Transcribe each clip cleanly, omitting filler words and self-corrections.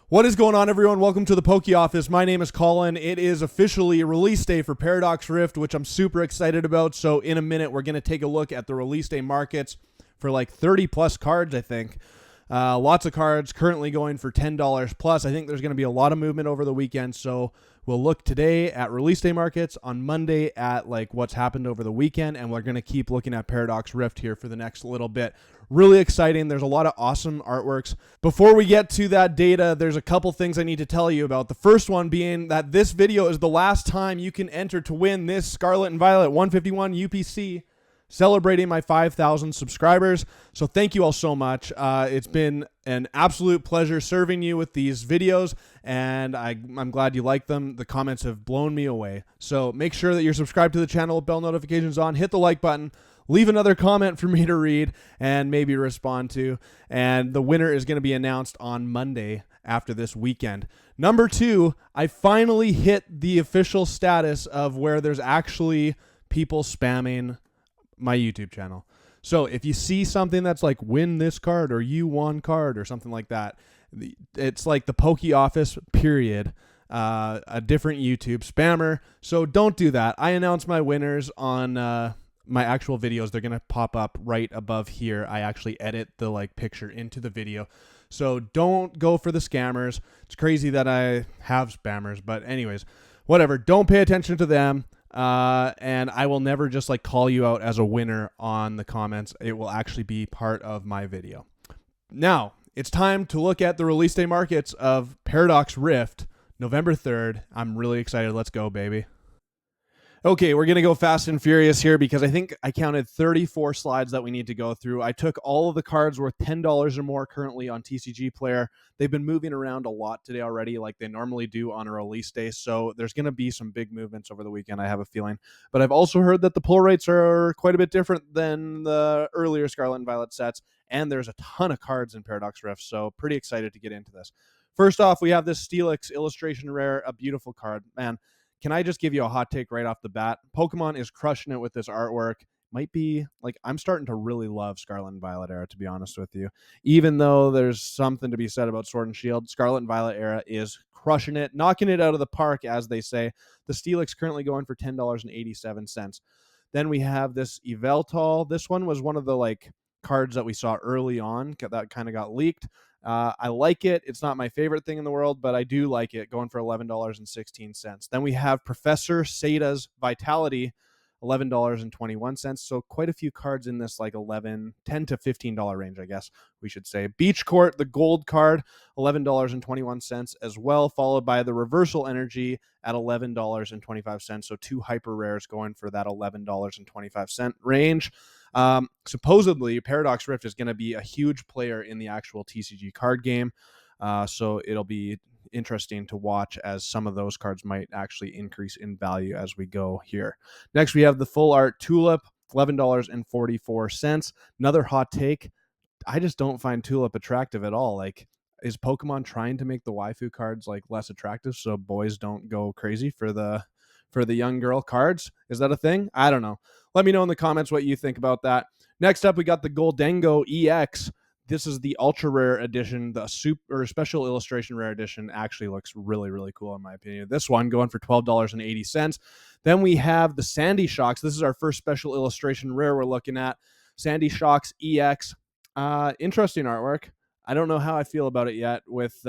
What is going on, everyone? Welcome to the Poke Office. My name is Colin. It is officially release day for Paradox Rift, which I'm super excited about. So in a minute, we're going to take a look at the release day markets for like 30 plus cards, I think. Lots of cards currently going for $10 plus. I think there's going to be a lot of movement over the weekend. So we'll look today at release day markets, on Monday at like what's happened over the weekend, and we're going to keep looking at Paradox Rift here for the next little bit. Really exciting. There's a lot of awesome artworks. Before we get to that data, there's a couple things I need to tell you about. The first one being that this video is the last time you can enter to win this Scarlet and Violet 151 UPC, celebrating my 5,000 subscribers. So thank you all so much. It's been an absolute pleasure serving you with these videos, and I'm glad you like them. The comments have blown me away. So make sure that you're subscribed to the channel with bell notifications on. Hit the like button. Leave another comment for me to read and maybe respond to. And the winner is going to be announced on Monday after this weekend. Number 2, I finally hit the official status of where there's actually people spamming my YouTube channel. So if you see something that's like win this card or you won card or something like that, it's like the Poke Office period, a different YouTube spammer. So don't do that. I announce my winners on my actual videos. They're going to pop up right above here. I actually edit the like picture into the video. So don't go for the scammers. It's crazy that I have spammers, but anyways, whatever. Don't pay attention to them. And I will never just like call you out as a winner on the comments. It will actually be part of my video. Now it's time to look at the release day markets of Paradox Rift, November 3rd. I'm really excited. Let's go, baby. Okay, we're going to go fast and furious here because I think I counted 34 slides that we need to go through. I took all of the cards worth $10 or more currently on TCG Player. They've been moving around a lot today already, like they normally do on a release day. So there's going to be some big movements over the weekend, I have a feeling. But I've also heard that the pull rates are quite a bit different than the earlier Scarlet and Violet sets. And there's a ton of cards in Paradox Rift, so pretty excited to get into this. First off, we have this Steelix Illustration Rare, a beautiful card. Man, can I just give you a hot take right off the bat? Pokemon is crushing it with this artwork. Might be like, I'm starting to really love Scarlet and Violet era, to be honest with you. Even though there's something to be said about Sword and Shield, Scarlet and Violet era is crushing it, knocking it out of the park, as they say. The Steelix currently going for $10.87. Then we have this Yveltal. This one was one of the like cards that we saw early on that kind of got leaked. I like it. It's not my favorite thing in the world, but I do like it, going for $11.16. Then we have Professor Sada's Vitality, $11.21. So quite a few cards in this like $10 to $15 range, I guess we should say. Beach Court, the gold card, $11.21 as well, followed by the Reversal Energy at $11.25. So 2 hyper rares going for that $11.25 range. Supposedly Paradox Rift is going to be a huge player in the actual TCG card game. So it'll be interesting to watch as some of those cards might actually increase in value as we go here. Next, we have the Full Art Tulip, $11.44. Another hot take. I just don't find Tulip attractive at all. Like, is Pokemon trying to make the waifu cards like less attractive so boys don't go crazy for the young girl cards? Is that a thing? I don't know. Let me know in the comments what you think about that. Next up, we got the Goldengo EX. This is the ultra rare edition. The super special illustration rare edition actually looks really, really cool in my opinion. This one going for $12.80. Then we have the Sandy Shocks. This is our first special illustration rare we're looking at. Sandy Shocks EX. Interesting artwork. I don't know how I feel about it yet with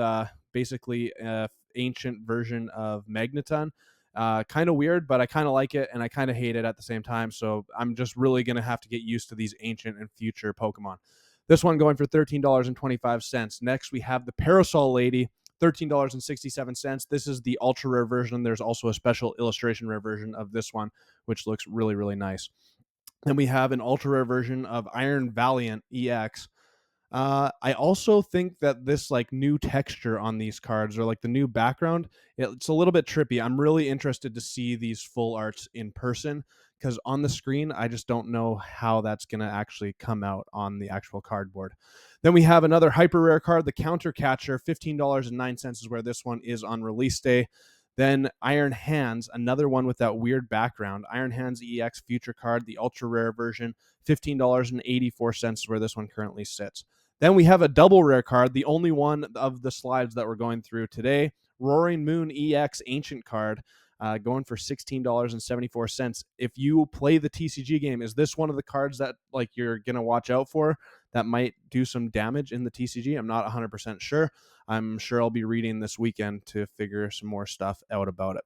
basically an ancient version of Magneton. Kind of weird, but I kind of like it and I kind of hate it at the same time. So I'm just really going to have to get used to these ancient and future Pokemon. This one going for $13.25. Next, we have the Parasol Lady, $13.67. This is the ultra rare version. There's also a special illustration rare version of this one, which looks really, really nice. Then we have an ultra rare version of Iron Valiant EX. I also think that this like new texture on these cards or like the new background, it's a little bit trippy. I'm really interested to see these full arts in person because on the screen, I just don't know how that's going to actually come out on the actual cardboard. Then we have another hyper rare card, the Counter Catcher, $15.09 is where this one is on release day. Then Iron Hands, another one with that weird background. Iron Hands EX Future card, the ultra rare version, $15.84 is where this one currently sits. Then we have a double rare card, the only one of the slides that we're going through today. Roaring Moon EX Ancient card, going for $16.74. If you play the TCG game, is this one of the cards that like you're gonna watch out for that might do some damage in the TCG? I'm not 100% sure. I'm sure I'll be reading this weekend to figure some more stuff out about it.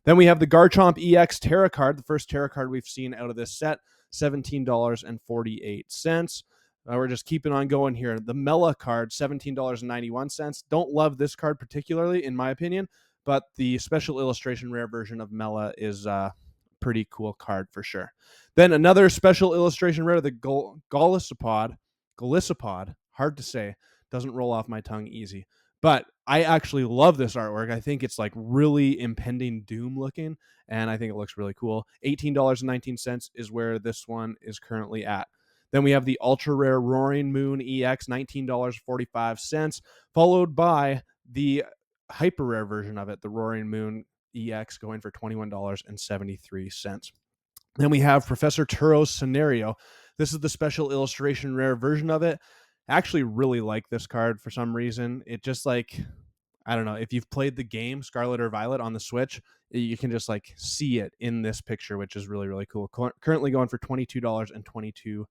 Then we have the Garchomp EX Tera card, the first Tera card we've seen out of this set, $17.48. We're just keeping on going here. The Mela card, $17.91. Don't love this card particularly, in my opinion, but the special illustration rare version of Mela is a pretty cool card for sure. Then another special illustration rare, the Golisopod, hard to say, doesn't roll off my tongue easy. But I actually love this artwork. I think it's like really impending doom looking, and I think it looks really cool. $18.19 is where this one is currently at. Then we have the ultra rare Roaring Moon EX, $19.45, followed by the hyper rare version of it, the Roaring Moon EX, going for $21.73. Then we have Professor Turo's Scenario. This is the special illustration rare version of it. I actually really like this card for some reason. It just like, I don't know, if you've played the game Scarlet or Violet on the Switch, you can just like see it in this picture, which is really, really cool. Currently going for $22.22.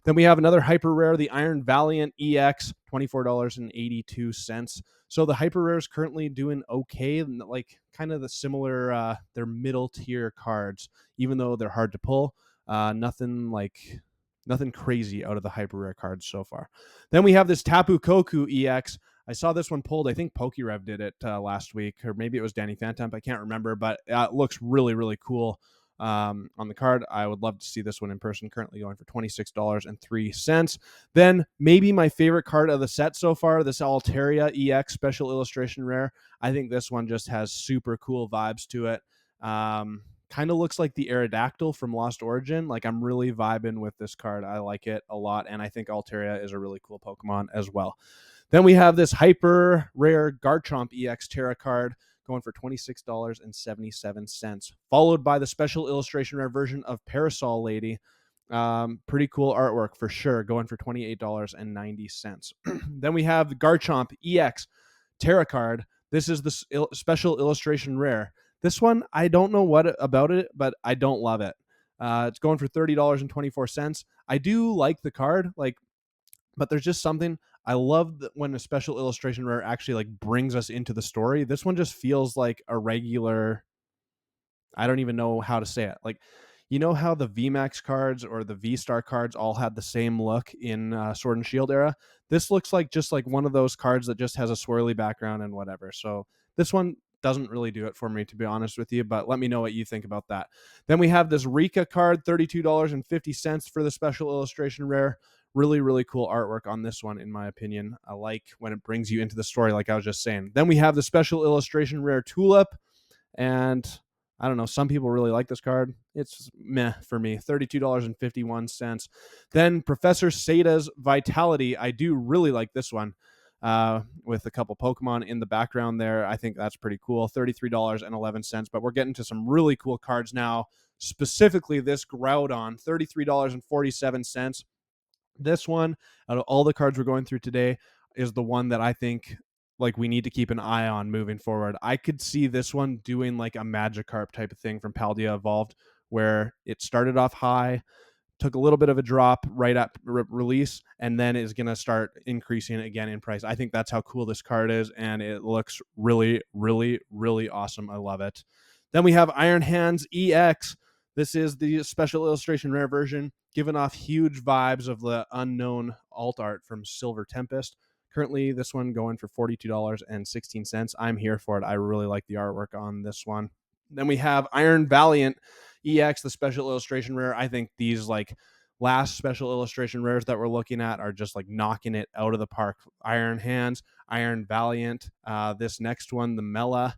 Then we have another hyper rare, the Iron Valiant EX, $24.82. So the hyper rare is currently doing okay, like kind of the similar, they're middle tier cards, even though they're hard to pull. Nothing crazy out of the hyper rare cards so far. Then we have this Tapu Koku EX. I saw this one pulled. I think PokeRev did it last week, or maybe it was Danny Phantom. I can't remember, but it looks really, really cool on the card. I would love to see this one in person. Currently going for $26.03. Then maybe my favorite card of the set so far, this Altaria EX special illustration rare. I think this one just has super cool vibes to it. Kind of looks like the Aerodactyl from Lost Origin. Like, I'm really vibing with this card. I like it a lot, and I think Altaria is a really cool Pokemon as well. Then we have this hyper rare Garchomp EX Tera card going for $26.77, followed by the special illustration rare version of Parasol Lady. Pretty cool artwork for sure, going for $28.90. Then we have the Garchomp EX Tera card. This is the special illustration rare. This one, I don't know what about it, but I don't love it. It's going for $30.24. I do like the card, but there's just something I love that when a special illustration rare actually like brings us into the story. This one just feels like a regular. I don't even know how to say it. Like, you know how the VMAX cards or the V-Star cards all had the same look in Sword and Shield era? This looks like just like one of those cards that just has a swirly background and whatever. So this one doesn't really do it for me, to be honest with you, but let me know what you think about that. Then we have this Rika card, $32.50 for the special illustration rare. Really, really cool artwork on this one, in my opinion. I like when it brings you into the story, like I was just saying. Then we have the special illustration rare Tulip, and I don't know, some people really like this card. It's meh for me, $32.51. Then Professor Sada's Vitality. I do really like this one. With a couple Pokemon in the background there. I think that's pretty cool. $33.11. But we're getting to some really cool cards now. Specifically, this Groudon, $33.47. This one, out of all the cards we're going through today, is the one that I think like we need to keep an eye on moving forward. I could see this one doing like a Magikarp type of thing from Paldea Evolved, where it started off high, took a little bit of a drop right at release, and then is going to start increasing again in price. I think that's how cool this card is, and it looks really, really, really awesome. I love it. Then we have Iron Hands EX. This is the special illustration rare version, giving off huge vibes of the unknown alt art from Silver Tempest. Currently, this one going for $42.16. I'm here for it. I really like the artwork on this one. Then we have Iron Valiant EX, the special illustration rare. I think these like last special illustration rares that we're looking at are just like knocking it out of the park. Iron Hands, Iron Valiant, this next one, the Mela,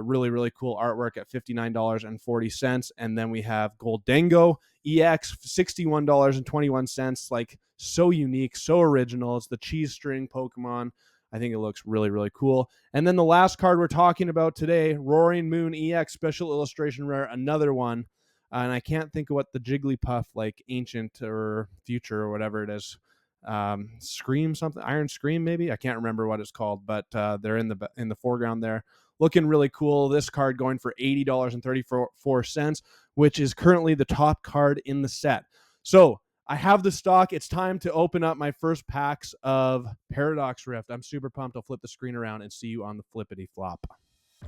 really, really cool artwork at $59.40. And then we have Goldengo EX, $61.21. Like, so unique, so original. It's the cheese string Pokemon. I think it looks really, really cool. And then the last card we're talking about today, Roaring Moon EX special illustration rare, another one. And I can't think of what the Jigglypuff, like ancient or future or whatever it is. Scream something, Iron Scream maybe. I can't remember what it's called, but they're in the foreground there, looking really cool. This card going for $80.34, which is currently the top card in the set. So I have the stock. It's time to open up my first packs of Paradox Rift. I'm super pumped. I'll flip the screen around and see you on the flippity flop.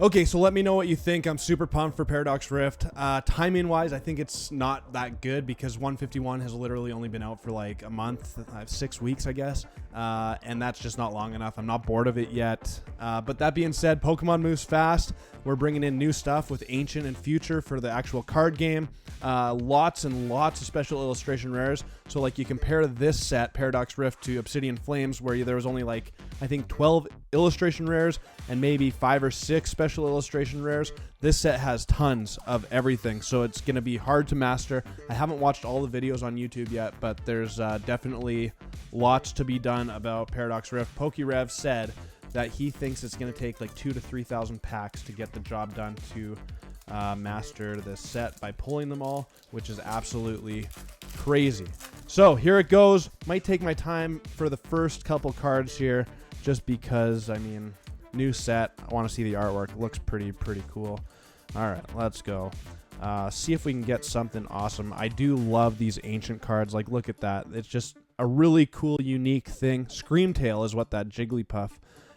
Okay, so let me know what you think. I'm super pumped for Paradox Rift. Timing-wise, I think it's not that good because 151 has literally only been out for like a month, 6 weeks, I guess. And that's just not long enough. I'm not bored of it yet. But that being said, Pokemon moves fast. We're bringing in new stuff with Ancient and Future for the actual card game. Lots and lots of special illustration rares. So like you compare this set, Paradox Rift, to Obsidian Flames, where there was only like, I think 12 illustration rares and maybe 5 or 6 special illustration rares. This set has tons of everything, so it's going to be hard to master. I haven't watched all the videos on YouTube yet, but there's definitely lots to be done about Paradox Rift. PokeRev said that he thinks it's going to take like 2,000 to 3,000 packs to get the job done to master this set by pulling them all, which is absolutely crazy. So here it goes. Might take my time for the first couple cards here, just because, I mean, new set. I want to see the artwork. It looks pretty cool. All right, let's go. See if we can get something awesome. I do love these ancient cards. Like, look at that. It's just a really cool, unique thing. Screamtail is what that Jigglypuff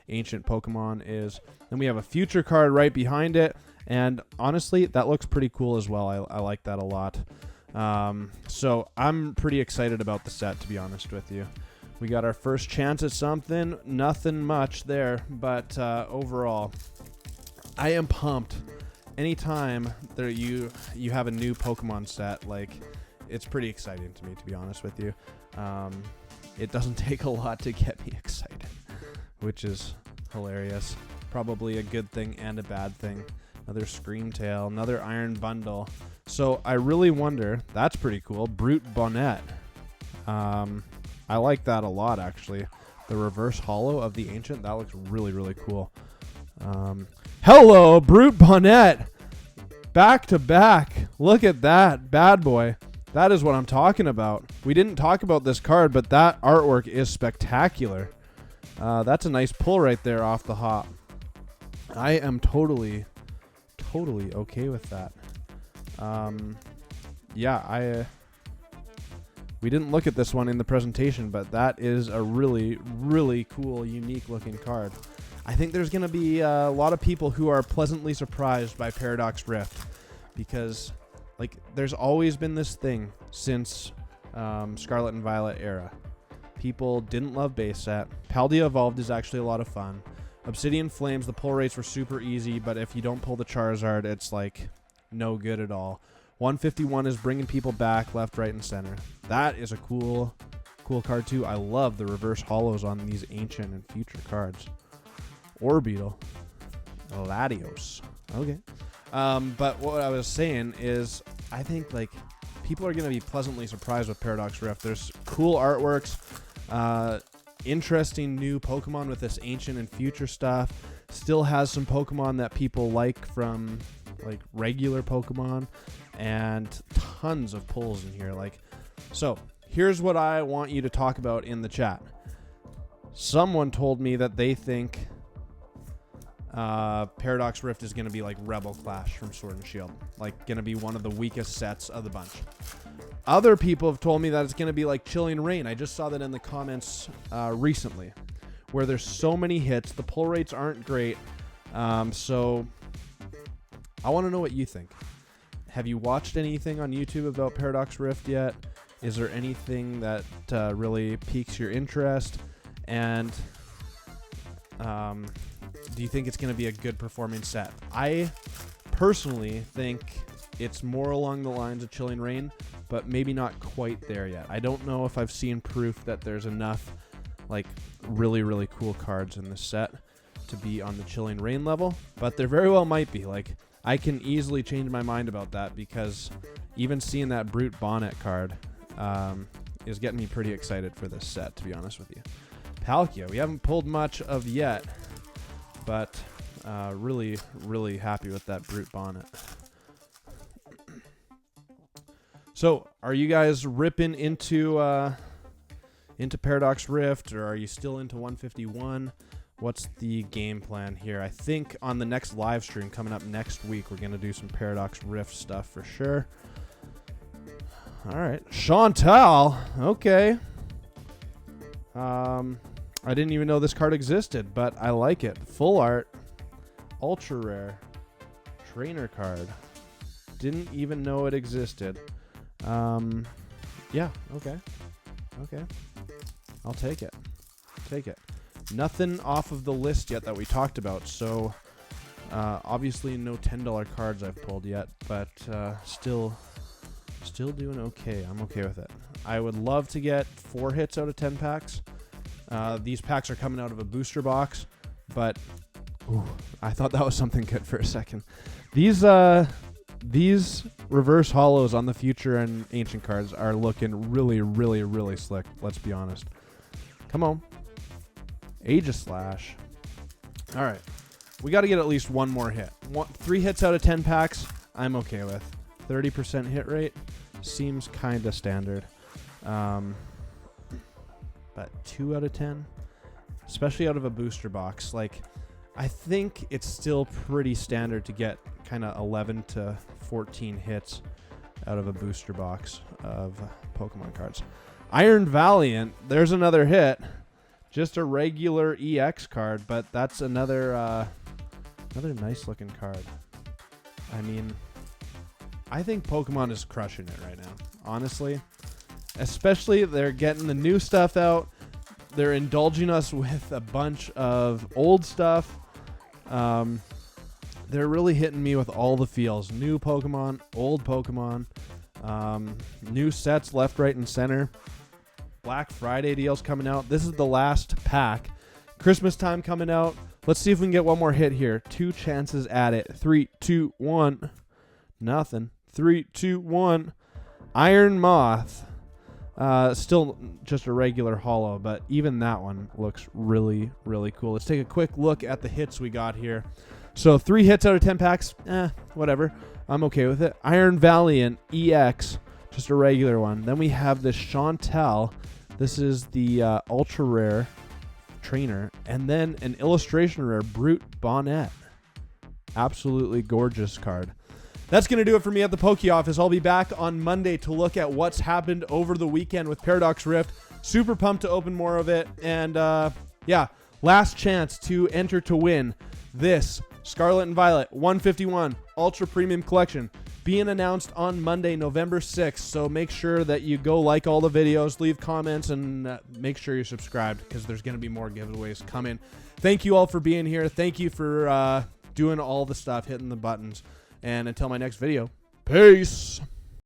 ancient Pokemon is. Then we have a future card right behind it. And honestly, that looks pretty cool as well. I like that a lot. So I'm pretty excited about the set, to be honest with you. We got our first chance at something. Nothing much there, but overall, I am pumped. Anytime there you have a new Pokemon set, like, it's pretty exciting to me, to be honest with you. It doesn't take a lot to get me excited, which is hilarious. Probably a good thing and a bad thing. Another Screamtail, another Iron Bundle. So I really wonder, that's pretty cool. Brute Bonnet. I like that a lot, actually. The reverse holo of the ancient, that looks really cool. Hello, Brute Bonnet. Back to back. Look at that bad boy. That is what I'm talking about. We didn't talk about this card, but that artwork is spectacular. That's a nice pull right there off the hop. I am totally okay with that. Yeah, we didn't look at this one in the presentation, but that is a really cool, unique looking card. I think there's going to be a lot of people who are pleasantly surprised by Paradox Rift, because like there's always been this thing since Scarlet and Violet era. People didn't love base set. Paldea Evolved is actually a lot of fun. Obsidian Flames, the pull rates were super easy, but if you don't pull the Charizard, it's like no good at all. 151 is bringing people back left, right, and center. That is a cool card too. I love the reverse holos on these ancient and future cards. Orbeetle. Latios. Okay. But what I was saying is, I think like people are going to be pleasantly surprised with Paradox Rift. There's cool artworks, interesting new Pokemon with this ancient and future stuff. Still has some Pokemon that people like from like regular Pokemon, and tons of pulls in here. Like, so here's what I want you to talk about in the chat. Someone told me that they think Paradox Rift is going to be like Rebel Clash from Sword and Shield, like going to be one of the weakest sets of the bunch. Other people have told me that it's going to be like Chilling Reign. I just saw that in the comments recently, where there's so many hits, the pull rates aren't great. So I want to know what you think. Have you watched anything on YouTube about Paradox Rift yet? Is there anything that really piques your interest? And do you think it's going to be a good performing set? I personally think it's more along the lines of Chilling Reign, but maybe not quite there yet. I don't know if I've seen proof that there's enough like really cool cards in this set to be on the Chilling Reign level, but there very well might be. Like, I can easily change my mind about that, because even seeing that Brute Bonnet card is getting me pretty excited for this set, to be honest with you. Palkia, we haven't pulled much of yet, but really happy with that Brute Bonnet. So, are you guys ripping into into Paradox Rift, or are you still into 151? What's the game plan here? I think on the next live stream coming up next week, we're going to do some Paradox Rift stuff for sure. All right. Chantal. Okay. I didn't even know this card existed, but I like it. Full art. Ultra rare. Trainer card. Didn't even know it existed. Yeah. Okay. Okay. I'll take it. Take it. Nothing off of the list yet that we talked about, so obviously no $10 cards I've pulled yet, but still doing okay. I'm okay with it. I would love to get 4 hits out of 10 packs. These packs are coming out of a booster box, but I thought that was something good for a second. These reverse holos on the future and ancient cards are looking really, really, really slick. Let's be honest. Come on. Aegislash. All right. We got to get at least one more hit. 3 hits out of 10 packs, I'm okay with. 30% hit rate seems kind of standard. But 2 out of 10, especially out of a booster box. Like, I think it's still pretty standard to get kind of 11 to 14 hits out of a booster box of Pokemon cards. Iron Valiant, there's another hit. Just a regular EX card, but that's another nice looking card. I mean, I think Pokemon is crushing it right now, honestly. Especially they're getting the new stuff out. They're indulging us with a bunch of old stuff. They're really hitting me with all the feels. New Pokemon, old Pokemon, new sets left, right, and center. Black Friday deals coming out. This is the last pack. Christmas time coming out. Let's see if we can get one more hit here. 2 chances at it. 3, 2, 1. Nothing. 3, 2, 1. Iron Moth. Still just a regular holo, but even that one looks really, really cool. Let's take a quick look at the hits we got here. So 3 hits out of 10 packs. Whatever. I'm okay with it. Iron Valiant EX. Just a regular one. Then we have this Chantal. This is the ultra rare trainer. And then an illustration rare Brute Bonnet. Absolutely gorgeous card. That's going to do it for me at the Poke Office. I'll be back on Monday to look at what's happened over the weekend with Paradox Rift. Super pumped to open more of it. And yeah, last chance to enter to win this Scarlet and Violet 151 Ultra Premium Collection, being announced on Monday, November 6th. So make sure that you go like all the videos, leave comments, and make sure you're subscribed, because there's going to be more giveaways coming. Thank you all for being here. Thank you for doing all the stuff, hitting the buttons. And until my next video, peace.